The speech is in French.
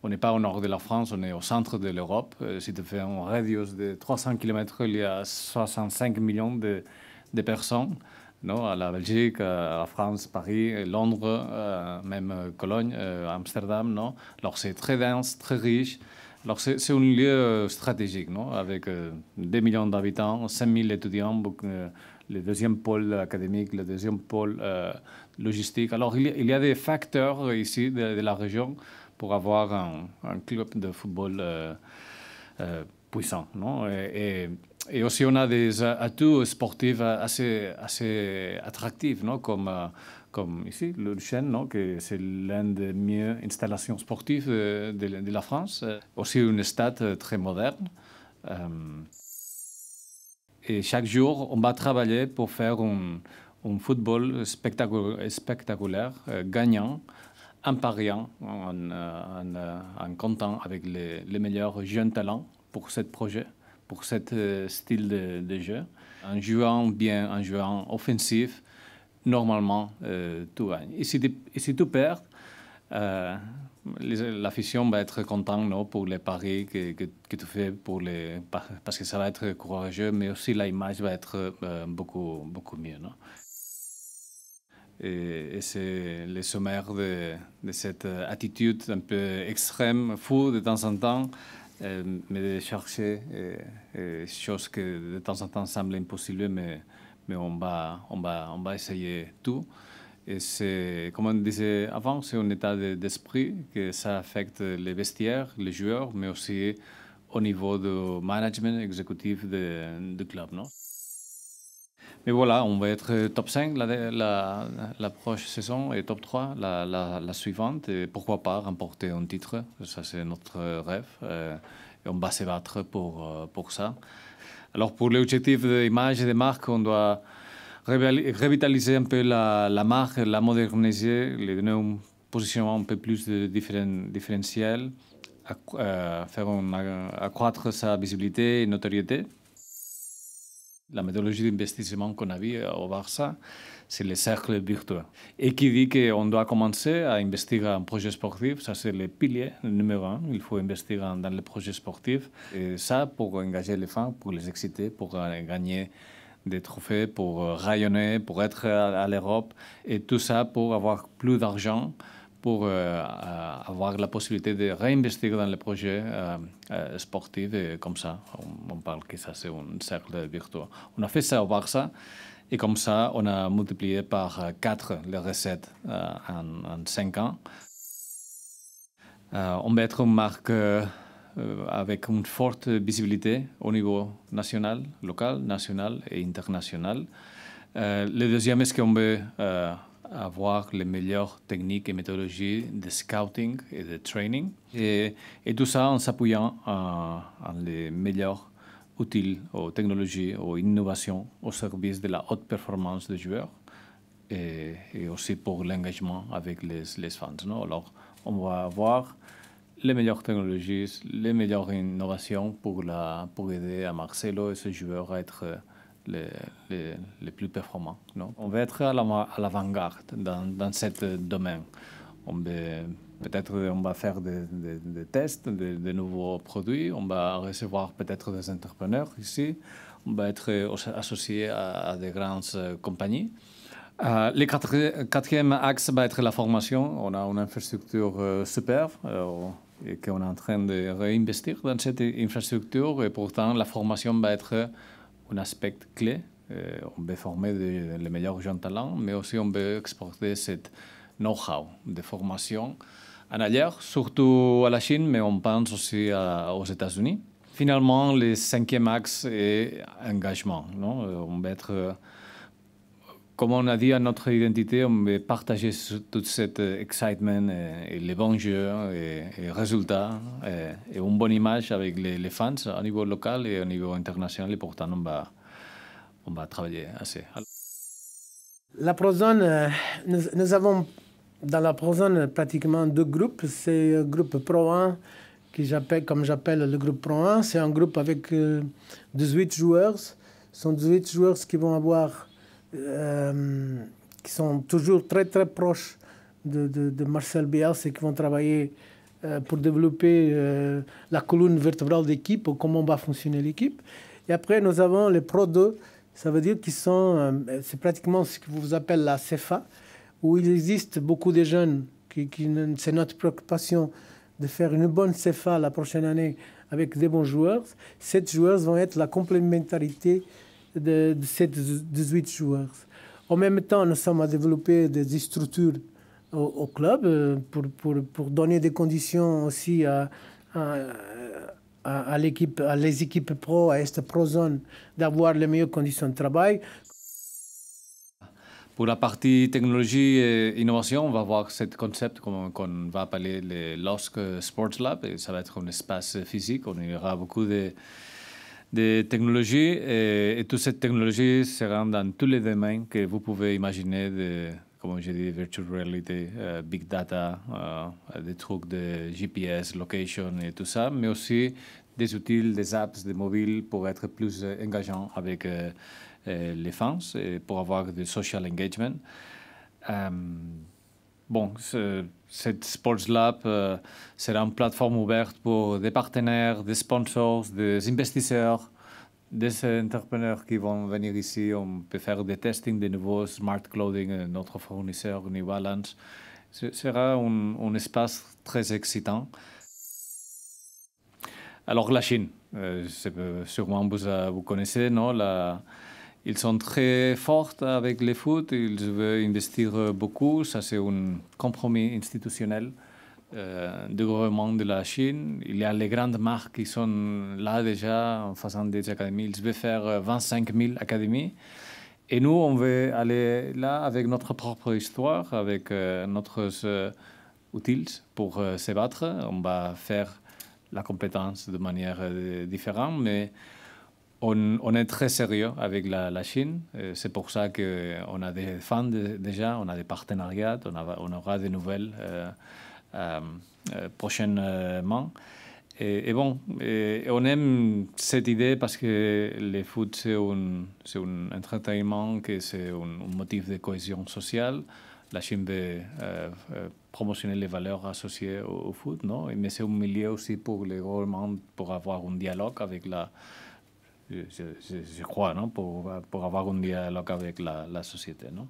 On n'est pas au nord de la France, on est au centre de l'Europe. Si tu fais un radius de 300 km, il y a 65 millions de personnes. Non, à la Belgique, à la France, Paris, Londres, même Cologne, Amsterdam. Non? Alors c'est très dense, très riche. Alors c'est un lieu stratégique, non? Avec 2 millions d'habitants, 5000 étudiants, le deuxième pôle académique, le deuxième pôle logistique. Alors il y a des facteurs ici de la région pour avoir un club de football puissant, non? Et aussi, on a des atouts sportifs assez attractifs, non? Comme ici, le Chêne, non? Que c'est l'une des meilleures installations sportives de la France. Aussi, un stade très moderne. Et chaque jour, on va travailler pour faire un football spectaculaire, gagnant, en pariant, en comptant avec les meilleurs jeunes talents pour ce projet, pour ce style de jeu. En jouant bien, en jouant offensif, normalement, tout gagne. Et si tu perds, l'afition va être contente, non, pour les paris que tu fais, parce que ça va être courageux, mais aussi l'image va être beaucoup mieux. Non? Et c'est le sommaire de cette attitude un peu extrême, fou de temps en temps, mais de chercher choses que de temps en temps semblent impossibles, mais on va essayer tout. Et c'est, comme on disait avant, c'est un état d'esprit que ça affecte les vestiaires, les joueurs, mais aussi au niveau du management exécutif du club. Non? Mais voilà, on va être top 5 la prochaine saison et top 3 la suivante. Et pourquoi pas remporter un titre, ça c'est notre rêve. Et on va se battre pour ça. Alors pour l'objectif d'image et de marque, on doit revitaliser un peu la marque, la moderniser, lui donner un positionnement un peu plus différentiel, accroître sa visibilité et notoriété. La méthodologie d'investissement qu'on a vue au Barça, c'est le cercle virtueux. Et qui dit qu'on doit commencer à investir en projet sportif, ça c'est le pilier numéro 1. Il faut investir dans les projets sportifs. Et ça pour engager les fans, pour les exciter, pour gagner des trophées, pour rayonner, pour être à l'Europe. Et tout ça pour avoir plus d'argent, pour avoir la possibilité de réinvestir dans les projets sportifs. Et comme ça, on parle que ça, c'est un cercle virtueux. On a fait ça au Barça. Et comme ça, on a multiplié par 4 les recettes en 5 ans. On va être une marque avec une forte visibilité au niveau national, local, national et international. Le deuxième est qu'on veut avoir les meilleures techniques et méthodologies de scouting et de training. Et tout ça en s'appuyant en les meilleurs outils aux technologies, aux innovations au service de la haute performance des joueurs et aussi pour l'engagement avec les fans. Non? Alors, on va avoir les meilleures technologies, les meilleures innovations pour aider à Marcelo et ses joueurs à être les plus performants. Non? On va être à l'avant-garde dans ce domaine. Peut-être on va faire des tests de nouveaux produits, on va recevoir peut-être des entrepreneurs ici, on va être associé à des grandes compagnies. Le quatrième axe va être la formation. On a une infrastructure superbe et qu'on est en train de réinvestir dans cette infrastructure et pourtant la formation va être un aspect clé. On veut former les meilleurs jeunes talents, mais aussi on veut exporter cette know-how de formation en ailleurs, surtout à la Chine, mais on pense aussi aux États-Unis. Finalement, le cinquième axe est engagement. Non? On va être, comme on a dit à notre identité, on veut partager tout cet excitement et les bons jeux et résultats et une bonne image avec les fans au niveau local et au niveau international. Et pourtant, on va travailler assez. La Prozone, nous avons dans la Prozone pratiquement 2 groupes. C'est le groupe Pro 1, comme j'appelle le groupe Pro 1. C'est un groupe avec 18 joueurs. Ce sont 18 joueurs qui vont avoir, qui sont toujours très très proches de Marcel Bielsa et qui vont travailler pour développer la colonne vertébrale d'équipe, comment va fonctionner l'équipe. Et après, nous avons les Pro 2, ça veut dire qu'ils sont, c'est pratiquement ce que vous appelez la CFA, où il existe beaucoup de jeunes, c'est notre préoccupation de faire une bonne CFA la prochaine année avec des bons joueurs. Ces joueurs vont être la complémentarité de ces 18 joueurs. En même temps, nous sommes à développer des structures au club pour donner des conditions aussi à l'équipe, à les équipes pro, à cette pro-zone, d'avoir les meilleures conditions de travail. Pour la partie technologie et innovation, on va voir ce concept qu'on va appeler le LOSC Sports Lab. Et ça va être un espace physique. On y aura beaucoup de technologies et toute cette technologie sera dans tous les domaines que vous pouvez imaginer, comme j'ai dit, virtual reality, big data, des trucs de GPS, location et tout ça, mais aussi des outils, des apps, des mobiles pour être plus engageants avec les fans et pour avoir du social engagement. Bon, cette Sports Lab sera une plateforme ouverte pour des partenaires, des sponsors, des investisseurs, des entrepreneurs qui vont venir ici. On peut faire des testings de nouveaux smart clothing, notre fournisseur New Balance. Ce sera un espace très excitant. Alors la Chine, sûrement vous connaissez, non? Ils sont très forts avec le foot, ils veulent investir beaucoup. Ça, c'est un compromis institutionnel du gouvernement de la Chine. Il y a les grandes marques qui sont là déjà en faisant des académies. Ils veulent faire 25 000 académies. Et nous, on veut aller là avec notre propre histoire, avec notre outils pour se battre. On va faire la compétence de manière différente, mais on est très sérieux avec la Chine. C'est pour ça qu'on a des fans déjà, on a des partenariats, on aura des nouvelles prochainement. Et bon, on aime cette idée parce que le foot, c'est un entertainment, c'est un motif de cohésion sociale. La Chine veut promotionner les valeurs associées au foot, non? Mais c'est un milieu aussi pour les gouvernements pour avoir un dialogue avec je crois, non? Pour avoir un dialogue avec la société, non?